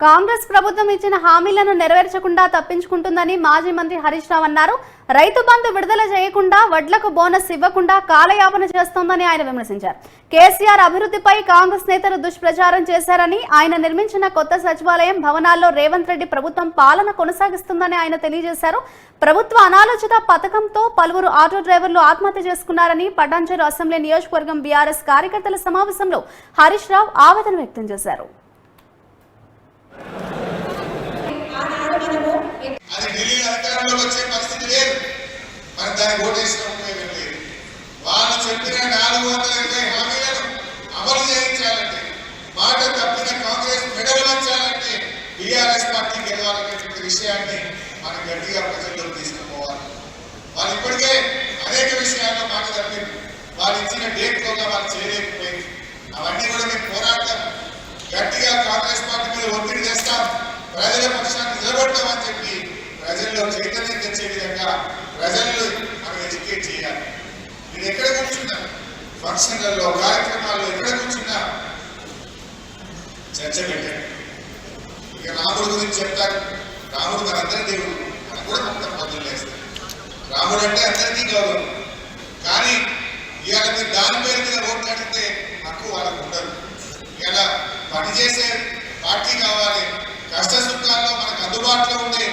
కాంగ్రెస్ ప్రభుత్వం ఇచ్చిన హామీలను నెరవేర్చకుండా తప్పించుకుంటుందని మాజీ మంత్రి హరీష్ రావు అన్నారు. రైతు బంధు విడుదల చేయకుండా, వడ్లకు బోనస్ ఇవ్వకుండా కాలయాపన చేస్తోందని ఆయన విమర్శించారు. కేసీఆర్ అభివృద్ధిపై కాంగ్రెస్ నేతలు దుష్ప్రచారం చేశారని, ఆయన నిర్మించిన కొత్త సచివాలయం భవనాల్లో రేవంత్ రెడ్డి ప్రభుత్వం పాలన కొనసాగిస్తుందని ఆయన తెలియజేశారు. ప్రభుత్వ అనాలోచిత పథకంతో పలువురు ఆటో డ్రైవర్లు ఆత్మహత్య చేసుకున్నారని పటాన్చెరు అసెంబ్లీ నియోజకవర్గం బీఆర్ఎస్ కార్యకర్తల సమావేశంలో హరీష్ రావు ఆవేదన వ్యక్తం చేశారు. అది ఢిల్లీ అధికారంలోకి వచ్చే పరిస్థితి లేదు. మరి దాన్ని ఓటేసిన ఉపయోగం లేదు. వాళ్ళు చెప్పిన 480 హామీలను అమలు చేయించాలంటే, మాట తప్పిన కాంగ్రెస్ మెడలు వంచాలంటే బీఆర్ఎస్ పార్టీ గెలవాలనేటువంటి విషయాన్ని మనం గట్టిగా ప్రజల్లోకి తీసుకుపోవాలి. వాళ్ళు ఇప్పటికే అనేక విషయాల్లో మాట తప్పింది. వాళ్ళు ఇచ్చిన డేట్లోగా వాళ్ళు చేయలేకపోయింది. అవన్నీ కూడా మేము పోరాడతాం. గట్టిగా కాంగ్రెస్ పార్టీ మీద ఒత్తిడి తెస్తాం. ప్రజల పక్షాన్ని నిలబడతామని చెప్పి ప్రజల్లో చైతన్యం తెచ్చే విధంగా ప్రజల్లో మనం ఎడ్యుకేట్ చేయాలి. మీరు ఎక్కడ కూర్చున్నా, ఫంక్షన్లలో, కార్యక్రమాల్లో ఎక్కడ కూర్చున్నా చర్చ పెట్టండి. ఇక రాముడు గురించి చెప్తారు. రాముడు మనందరి దేవుడు, మనం కూడా మొత్తం పొద్దులు వేస్తాం. రాముడు అంటే అందరికీ గౌరవం. కానీ ఇవాళ మీరు దాని పేరు మీద ఓట్లు అడిగితే హక్కు వాళ్ళకు ఉండదు. ఇలా పనిచేసే పార్టీ కావాలి. కష్ట సుఖాల్లో మనకు అందుబాటులో ఉండే